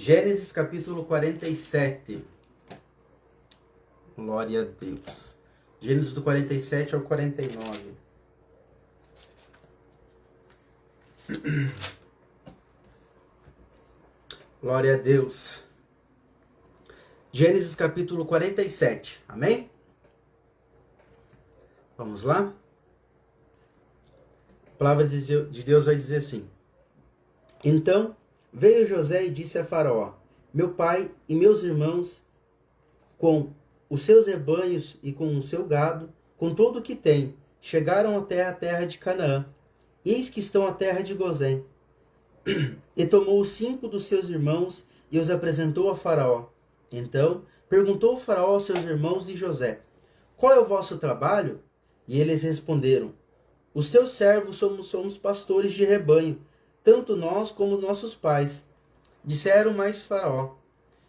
Gênesis capítulo 47. Glória a Deus. Gênesis do 47 ao 49. Glória a Deus. Gênesis capítulo 47. Amém? Vamos lá? A palavra de Deus vai dizer assim: Então veio José e disse a Faraó: Meu pai e meus irmãos, com os seus rebanhos e com o seu gado, com todo o que tem, chegaram até a terra de Canaã. Eis que estão à terra de Gozém. E tomou 5 dos seus irmãos e os apresentou a Faraó. Então perguntou o Faraó aos seus irmãos de José: Qual é o vosso trabalho? E eles responderam: Os teus servos somos pastores de rebanho, tanto nós como nossos pais. Disseram mais Faraó: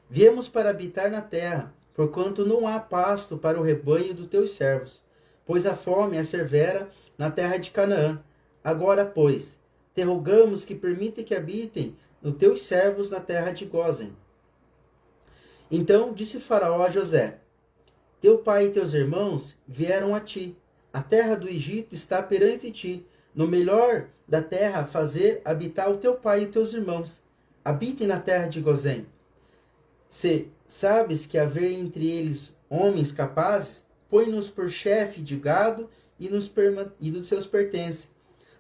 Viemos para habitar na terra, porquanto não há pasto para o rebanho dos teus servos, pois a fome é severa na terra de Canaã. Agora, pois, te rogamos que permita que habitem os teus servos na terra de Gósen. Então disse Faraó a José: Teu pai e teus irmãos vieram a ti. A terra do Egito está perante ti. No melhor da terra fazer habitar o teu pai e teus irmãos. Habitem na terra de Gósen. Se sabes que haver entre eles homens capazes, põe-nos por chefe de gado e dos seus pertences.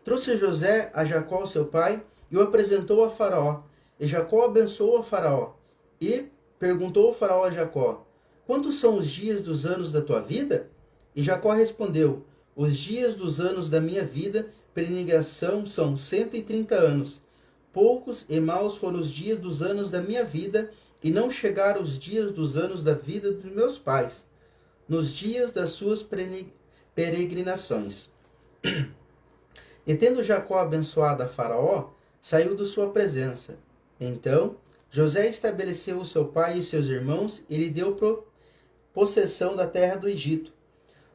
Trouxe José a Jacó, seu pai, e o apresentou a Faraó. E Jacó abençoou a Faraó. E perguntou o Faraó a Jacó: Quantos são os dias dos anos da tua vida? E Jacó respondeu: Os dias dos anos da minha vida, peregrinação, são 130 anos. Poucos e maus foram os dias dos anos da minha vida, e não chegaram os dias dos anos da vida dos meus pais, nos dias das suas peregrinações. E tendo Jacó abençoado a Faraó, saiu de sua presença. Então José estabeleceu o seu pai e seus irmãos, e lhe deu possessão da terra do Egito,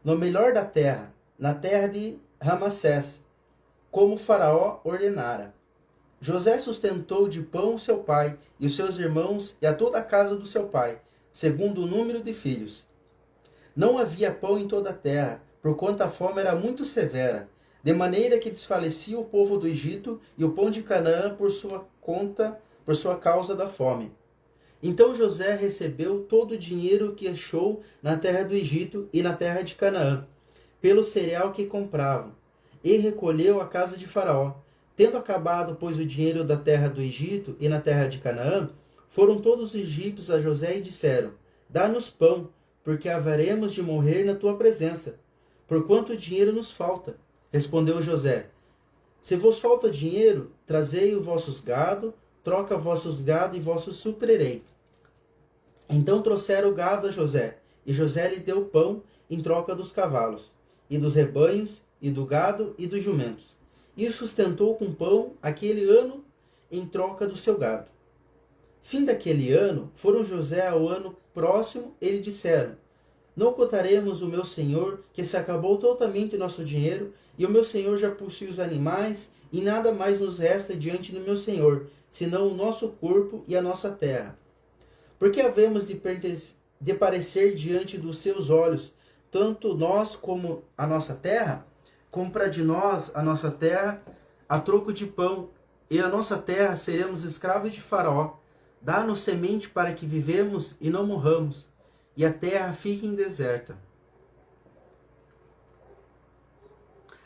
no melhor da terra, na terra de Ramassés, como Faraó ordenara. José sustentou de pão o seu pai e os seus irmãos e a toda a casa do seu pai, segundo o número de filhos. Não havia pão em toda a terra, porquanto a fome era muito severa, de maneira que desfalecia o povo do Egito e o pão de Canaã por sua causa da fome. Então José recebeu todo o dinheiro que achou na terra do Egito e na terra de Canaã, pelo cereal que compravam, e recolheu à casa de Faraó. Tendo acabado, pois, o dinheiro da terra do Egito e na terra de Canaã, foram todos os egípcios a José e disseram: Dá-nos pão, porque haveremos de morrer na tua presença, porquanto o dinheiro nos falta. Respondeu José: Se vos falta dinheiro, trazei os vossos gado, troca vossos gado e vossos suprirei. Então trouxeram o gado a José, e José lhe deu pão em troca dos cavalos, e dos rebanhos, e do gado, e dos jumentos. E sustentou com pão aquele ano em troca do seu gado. Fim daquele ano, foram José ao ano próximo, e lhe disseram: Não contaremos o meu senhor, que se acabou totalmente o nosso dinheiro, e o meu senhor já possui os animais, e nada mais nos resta diante do meu senhor, senão o nosso corpo e a nossa terra. Porque havemos de parecer diante dos seus olhos, tanto nós como a nossa terra? Compra de nós a nossa terra a troco de pão, e a nossa terra seremos escravos de Faraó. Dá-nos semente para que vivemos e não morramos, e a terra fique deserta.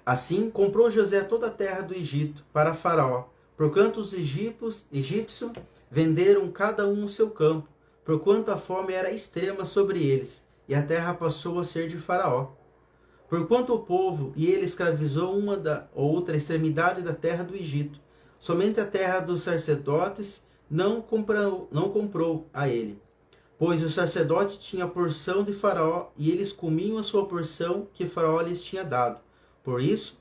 Assim comprou José toda a terra do Egito para Faraó, porquanto os egípcios venderam cada um o seu campo, porquanto a fome era extrema sobre eles, e a terra passou a ser de Faraó. Porquanto o povo e ele escravizou uma da outra extremidade da terra do Egito, somente a terra dos sacerdotes não comprou a ele. Pois o sacerdote tinha a porção de Faraó, e eles comiam a sua porção que Faraó lhes tinha dado. Por isso,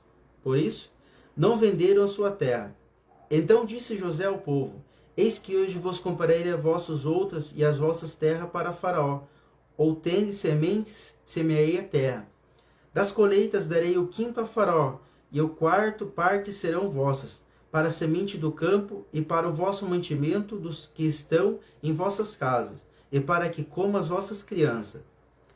não venderam a sua terra. Então disse José ao povo: Eis que hoje vos comprarei a vossos outras e as vossas terras para Faraó. Ou tendes sementes, semeei a terra. Das colheitas darei o 5º a Faraó, e o 4ª parte serão vossas. para a semente do campo e para o vosso mantimento dos que estão em vossas casas, e para que comam as vossas crianças.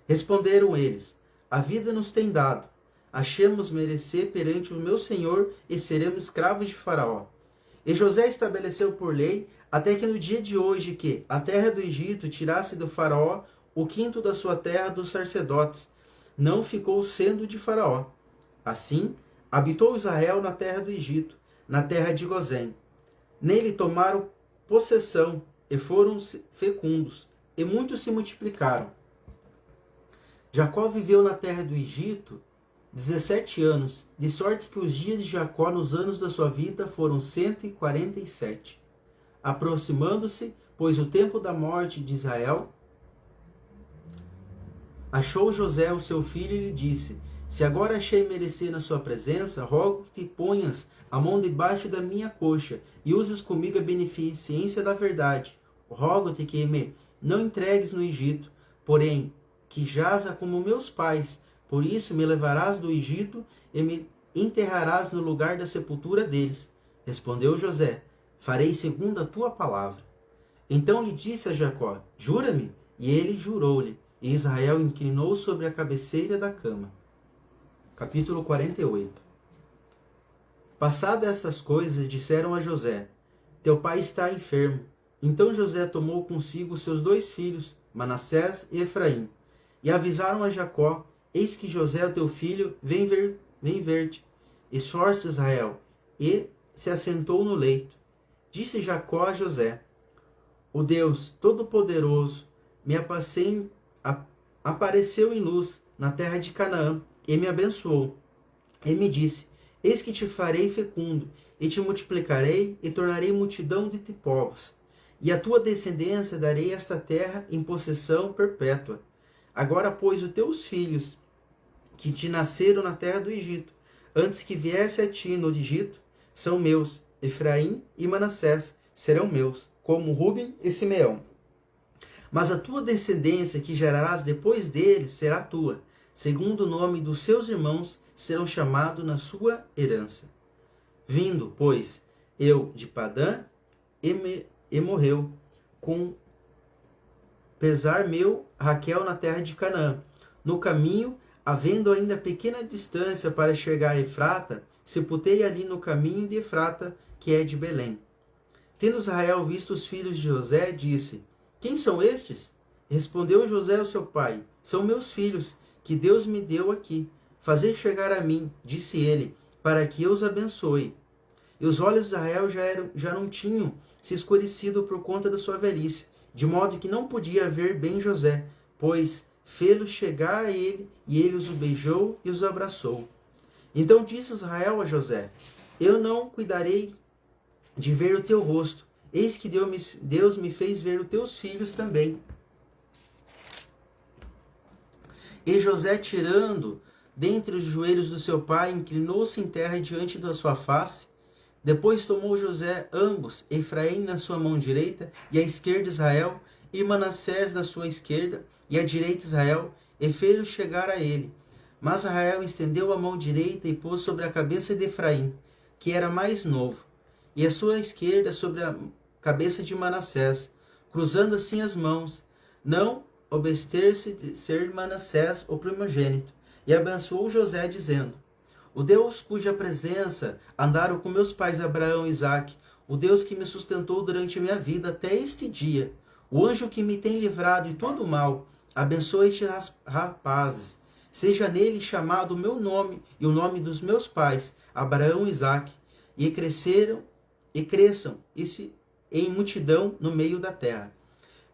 Responderam eles: a vida nos tem dado. Achemos merecer perante o meu senhor e seremos escravos de Faraó. E José estabeleceu por lei, até que no dia de hoje que a terra do Egito tirasse do Faraó o quinto da sua terra dos sacerdotes, não ficou sendo de Faraó. Assim, habitou Israel na terra do Egito, na terra de Gozém. Nele tomaram possessão e foram fecundos, e muitos se multiplicaram. Jacó viveu na terra do Egito 17 anos, de sorte que os dias de Jacó nos anos da sua vida foram 147. Aproximando-se, pois, o tempo da morte de Israel, achou José o seu filho e lhe disse: se agora achei merecer na sua presença, rogo que ponhas a mão debaixo da minha coxa e uses comigo a beneficência da verdade. Rogo-te que me não entregues no Egito, porém que jaza como meus pais. Por isso me levarás do Egito e me enterrarás no lugar da sepultura deles. Respondeu José: farei segundo a tua palavra. Então lhe disse a Jacó: jura-me. E ele jurou-lhe. E Israel inclinou sobre a cabeceira da cama. Capítulo 48. Passadas estas coisas, disseram a José: teu pai está enfermo. Então José tomou consigo seus 2 filhos, Manassés e Efraim, e avisaram a Jacó: eis que José, o teu filho, vem ver-te. Esforça Israel. E se assentou no leito. Disse Jacó a José: o Deus Todo-Poderoso me apareceu em luz na terra de Canaã e me abençoou. E me disse: eis que te farei fecundo, e te multiplicarei, e tornarei multidão de povos. E a tua descendência darei esta terra em possessão perpétua. Agora, pois, os teus filhos, que te nasceram na terra do Egito, antes que viesse a ti no Egito, são meus. Efraim e Manassés serão meus, como Rúben e Simeão. Mas a tua descendência, que gerarás depois deles, será tua. Segundo o nome dos seus irmãos, serão chamados na sua herança. Vindo, pois, eu de Padã, e morreu, com pesar meu, Raquel na terra de Canaã. No caminho, havendo ainda pequena distância para chegar a Efrata, sepultei ali no caminho de Efrata, que é de Belém. Tendo Israel visto os filhos de José, disse: quem são estes? Respondeu José ao seu pai: são meus filhos, que Deus me deu aqui. Fazei chegar a mim, disse ele, para que eu os abençoe. E os olhos de Israel já não tinham se escurecido por conta da sua velhice, de modo que não podia ver bem José, pois fê-los chegar a ele, e ele os beijou e os abraçou. Então disse Israel a José: eu não cuidarei de ver o teu rosto, eis que Deus me fez ver os teus filhos também. E José, tirando dentre os joelhos do seu pai, inclinou-se em terra diante da sua face. Depois tomou José ambos, Efraim na sua mão direita, e à esquerda Israel, e Manassés na sua esquerda, e à direita Israel, e fez-o chegar a ele. Mas Israel estendeu a mão direita e pôs sobre a cabeça de Efraim, que era mais novo, e a sua esquerda sobre a cabeça de Manassés, cruzando assim as mãos, não obster-se de ser Manassés o primogênito. E abençoou José, dizendo: o Deus cuja presença andaram com meus pais Abraão e Isaque, o Deus que me sustentou durante a minha vida até este dia, o anjo que me tem livrado de todo o mal, abençoe estes rapazes. Seja nele chamado o meu nome e o nome dos meus pais, Abraão e Isaque, e cresçam em multidão no meio da terra.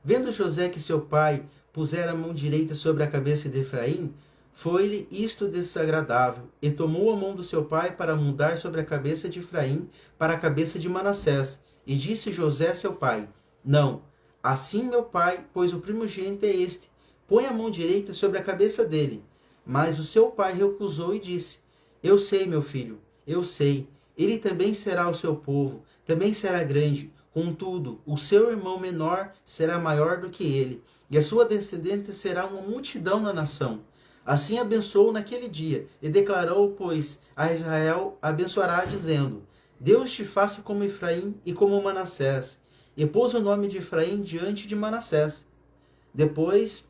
Vendo José que seu pai pusera a mão direita sobre a cabeça de Efraim, foi-lhe isto desagradável, e tomou a mão do seu pai para mudar sobre a cabeça de Efraim para a cabeça de Manassés. E disse José seu pai: não, assim meu pai, pois o primogênito é este, põe a mão direita sobre a cabeça dele. Mas o seu pai recusou e disse: eu sei, meu filho, eu sei, ele também será o seu povo, também será grande. Contudo, o seu irmão menor será maior do que ele, e a sua descendente será uma multidão na nação. Assim abençoou naquele dia, e declarou, pois, a Israel abençoará, dizendo: Deus te faça como Efraim e como Manassés. E pôs o nome de Efraim diante de Manassés. Depois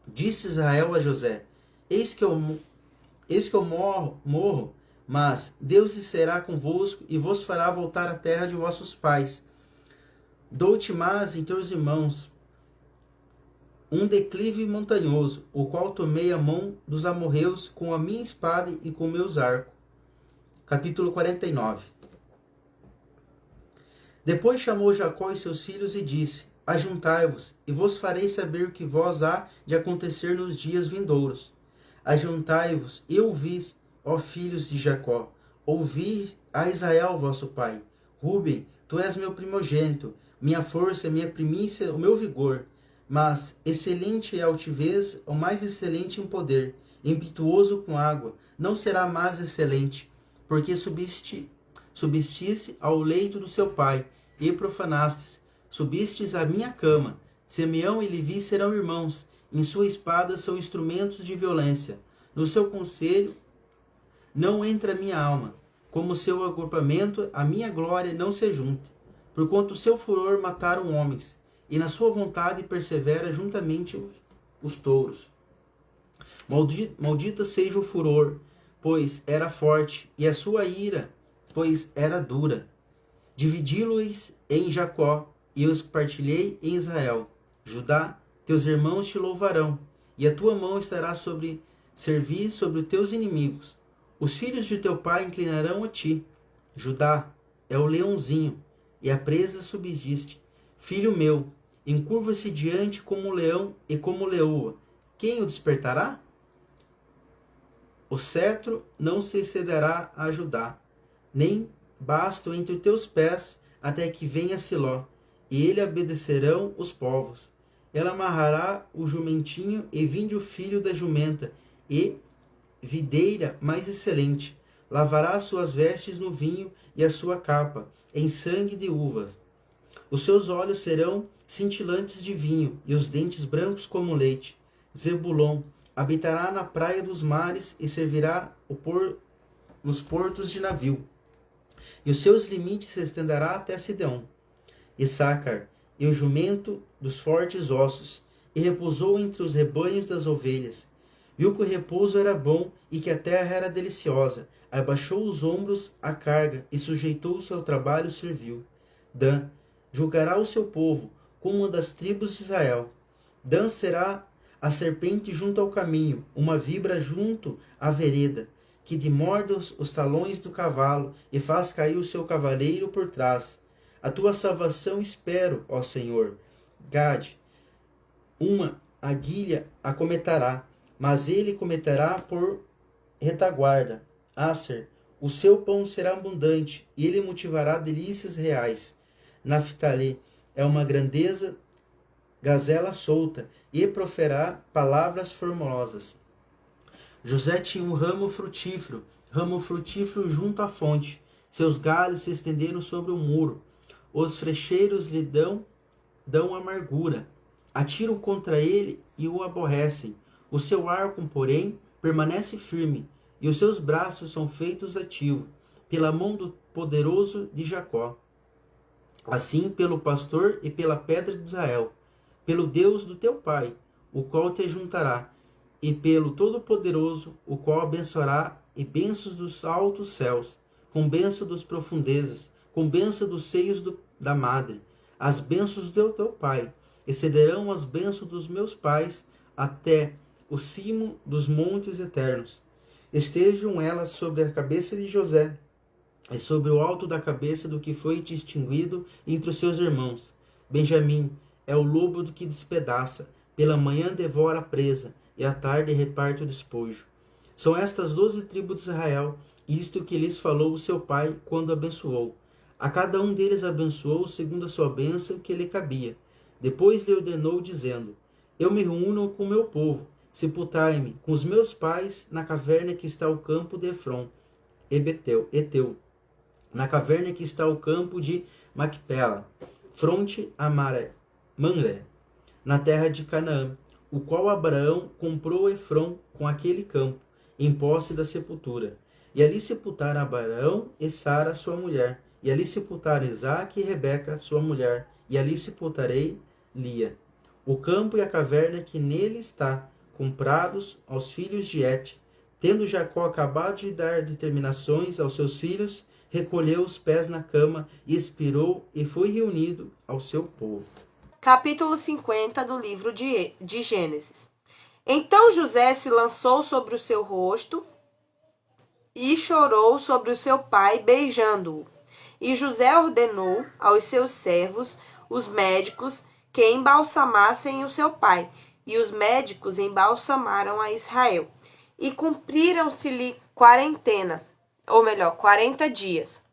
disse Israel a José: Eis que eu morro, mas Deus será convosco e vos fará voltar à terra de vossos pais. Dou-te mais em teus irmãos um declive montanhoso, o qual tomei a mão dos amorreus com a minha espada e com meus arcos. Capítulo 49. Depois chamou Jacó e seus filhos e disse: Ajuntai-vos, e vos farei saber o que vos há de acontecer nos dias vindouros. Ajuntai-vos e ouvis, ó filhos de Jacó. Ouvi a Israel, vosso pai. Ruben, tu és meu primogênito, minha força, minha primícia, o meu vigor. Mas excelente é a altivez, o mais excelente em poder, impetuoso com água, não será mais excelente, porque subiste ao leito do seu pai, e profanastes, subistes à minha cama. Simeão e Levi serão irmãos, em sua espada são instrumentos de violência. No seu conselho não entra a minha alma, como seu agrupamento, a minha glória não se junta. Porquanto o seu furor mataram homens, e na sua vontade persevera juntamente os touros. Maldita seja o furor, pois era forte, e a sua ira, pois era dura. Dividi-los em Jacó, e os partilhei em Israel. Judá, teus irmãos te louvarão, e a tua mão estará servir sobre os teus inimigos. Os filhos de teu pai inclinarão a ti. Judá é o leãozinho, e a presa subsiste. Filho meu, encurva-se diante como o leão e como leoa. Quem o despertará? O cetro não se cederá a Judá, nem basto entre teus pés até que venha Siló, e ele obedecerão os povos. Ela amarrará o jumentinho e vinde o filho da jumenta, e videira mais excelente. Lavará suas vestes no vinho e a sua capa em sangue de uvas. Os seus olhos serão cintilantes de vinho e os dentes brancos como leite. Zebulon habitará na praia dos mares e servirá nos portos de navio. E os seus limites se estenderá até Sideom. Issacar e o jumento dos fortes ossos, e repousou entre os rebanhos das ovelhas. Viu que o repouso era bom e que a terra era deliciosa. Abaixou os ombros à carga e sujeitou-se ao trabalho servil. Dan julgará o seu povo como uma das tribos de Israel. Dan será a serpente junto ao caminho, uma vibra junto à vereda, que demorda os talões do cavalo e faz cair o seu cavaleiro por trás. A tua salvação espero, ó Senhor. Gade, uma aguilha acometerá, mas ele cometerá por retaguarda. Aser, o seu pão será abundante, e ele motivará delícias reais. Naftali é uma grandeza, gazela solta, e proferá palavras formosas. José tinha um ramo frutífero junto à fonte. Seus galhos se estenderam sobre o muro. Os frecheiros lhe dão amargura. Atiram contra ele e o aborrecem. O seu arco, porém, permanece firme, e os seus braços são feitos ativos, pela mão do poderoso de Jacó. Assim, pelo pastor e pela pedra de Israel, pelo Deus do teu pai, o qual te juntará, e pelo Todo-Poderoso, o qual abençoará, e bênçãos dos altos céus, com bênção das profundezas, com bênção dos seios da madre, as bênçãos do teu pai, excederão as bênçãos dos meus pais, até o cimo dos montes eternos. Estejam elas sobre a cabeça de José, e sobre o alto da cabeça do que foi distinguido entre os seus irmãos. Benjamim é o lobo do que despedaça, pela manhã devora a presa, e à tarde reparte o despojo. São estas 12 tribos de Israel, isto que lhes falou o seu pai quando abençoou. A cada um deles abençoou segundo a sua bênção que lhe cabia. Depois lhe ordenou, dizendo: Eu me reúno com o meu povo, sepultai-me com os meus pais na caverna que está o campo de Efron, Eteu, na caverna que está o campo de Macpela, fronte a Mamré, na terra de Canaã, o qual Abraão comprou Efron com aquele campo, em posse da sepultura. E ali sepultaram Abraão e Sara, sua mulher. E ali sepultaram Isaque e Rebeca, sua mulher. E ali sepultarei Lia. O campo e a caverna que nele está, comprados aos filhos de Et. Tendo Jacó acabado de dar determinações aos seus filhos, recolheu os pés na cama, expirou e foi reunido ao seu povo. Capítulo 50 do livro de Gênesis. Então José se lançou sobre o seu rosto e chorou sobre o seu pai, beijando-o. E José ordenou aos seus servos, os médicos, que embalsamassem o seu pai. E os médicos embalsamaram a Israel. E cumpriram-se-lhe 40 dias,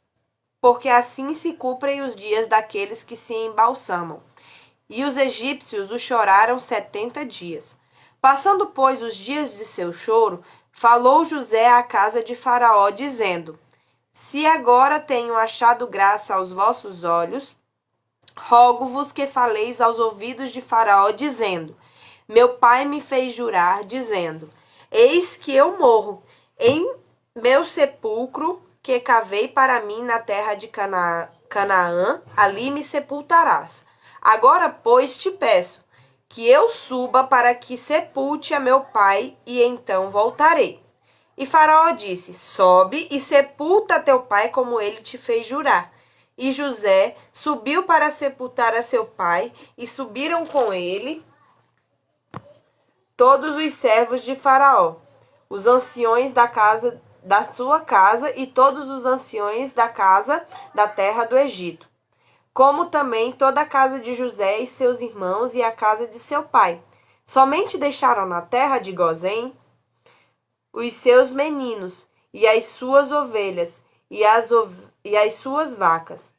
porque assim se cumprem os dias daqueles que se embalsamam. E os egípcios o choraram 70 dias. Passando, pois, os dias de seu choro, falou José à casa de Faraó, dizendo: Se agora tenho achado graça aos vossos olhos, rogo-vos que faleis aos ouvidos de Faraó, dizendo: Meu pai me fez jurar, dizendo: Eis que eu morro em meu sepulcro que cavei para mim na terra de Canaã, ali me sepultarás. Agora, pois, te peço que eu suba para que sepulte a meu pai, e então voltarei. E Faraó disse: Sobe e sepulta teu pai como ele te fez jurar. E José subiu para sepultar a seu pai, e subiram com ele todos os servos de Faraó, os anciões da sua casa e todos os anciões da casa da terra do Egito, como também toda a casa de José e seus irmãos e a casa de seu pai. Somente deixaram na terra de Gozém os seus meninos e as suas ovelhas e as suas vacas.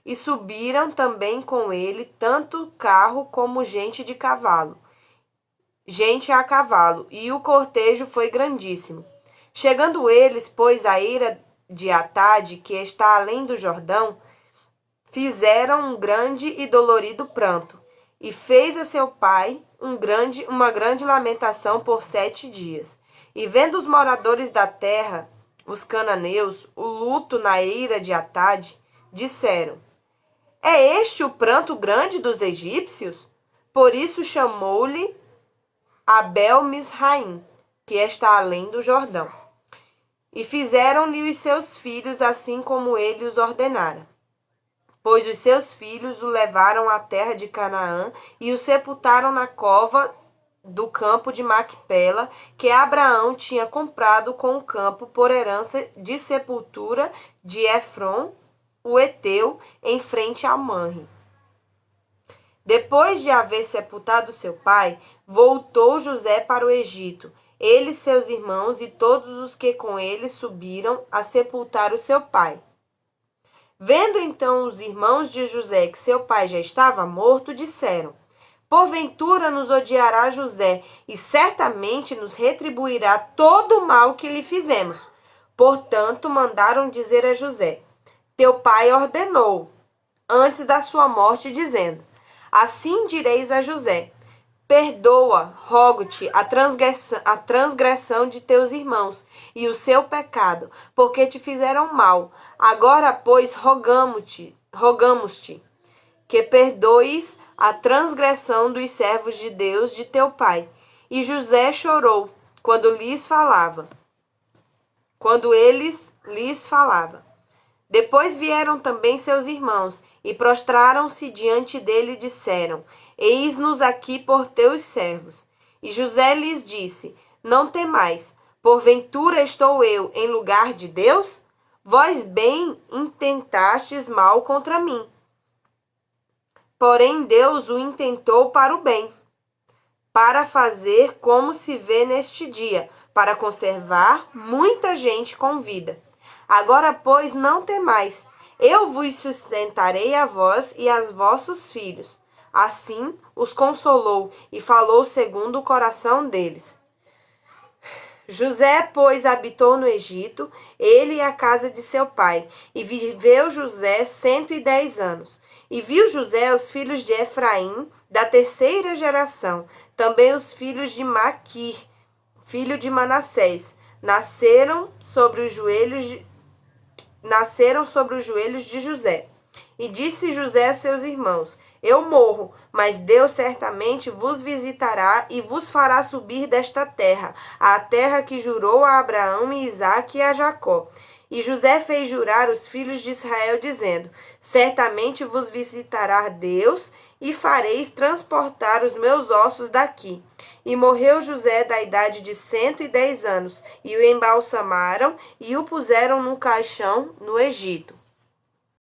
E subiram também com ele tanto carro como gente a cavalo, e o cortejo foi grandíssimo. Chegando eles, pois, à ira de Atade, que está além do Jordão, fizeram um grande e dolorido pranto, e fez a seu pai uma grande lamentação por 7 dias. E vendo os moradores da terra, os cananeus, o luto na ira de Atade, disseram: É este o pranto grande dos egípcios? Por isso chamou-lhe Abel-Misraim, que está além do Jordão. E fizeram-lhe os seus filhos assim como ele os ordenara. Pois os seus filhos o levaram à terra de Canaã e o sepultaram na cova do campo de Macpela, que Abraão tinha comprado com o campo por herança de sepultura de Efron, o heteu, em frente a Manre. Depois de haver sepultado seu pai, voltou José para o Egito, ele, seus irmãos e todos os que com ele subiram a sepultar o seu pai. Vendo então os irmãos de José que seu pai já estava morto, disseram: Porventura nos odiará José, e certamente nos retribuirá todo o mal que lhe fizemos. Portanto, mandaram dizer a José: Teu pai ordenou, antes da sua morte, dizendo: Assim direis a José: Perdoa, rogo-te, a transgressão de teus irmãos e o seu pecado, porque te fizeram mal. Agora, pois, rogamos-te que perdoes a transgressão dos servos de Deus de teu pai. E José chorou quando eles lhes falava. Depois vieram também seus irmãos e prostraram-se diante dele e disseram: Eis-nos aqui por teus servos. E José lhes disse: Não temais, porventura estou eu em lugar de Deus? Vós bem intentastes mal contra mim. Porém Deus o intentou para o bem, para fazer como se vê neste dia, para conservar muita gente com vida. Agora, pois, não temais, eu vos sustentarei a vós e aos vossos filhos. Assim os consolou e falou segundo o coração deles. José, pois, habitou no Egito, ele e a casa de seu pai, e viveu José 110 anos. E viu José os filhos de Efraim, da terceira geração, também os filhos de Maquir, filho de Manassés, nasceram sobre os joelhos de José. E disse José a seus irmãos: Eu morro, mas Deus certamente vos visitará e vos fará subir desta terra, a terra que jurou a Abraão e Isaque e a Jacó. E José fez jurar os filhos de Israel, dizendo: Certamente vos visitará Deus, e fareis transportar os meus ossos daqui. E morreu José da idade de 110 anos, e o embalsamaram e o puseram num caixão no Egito.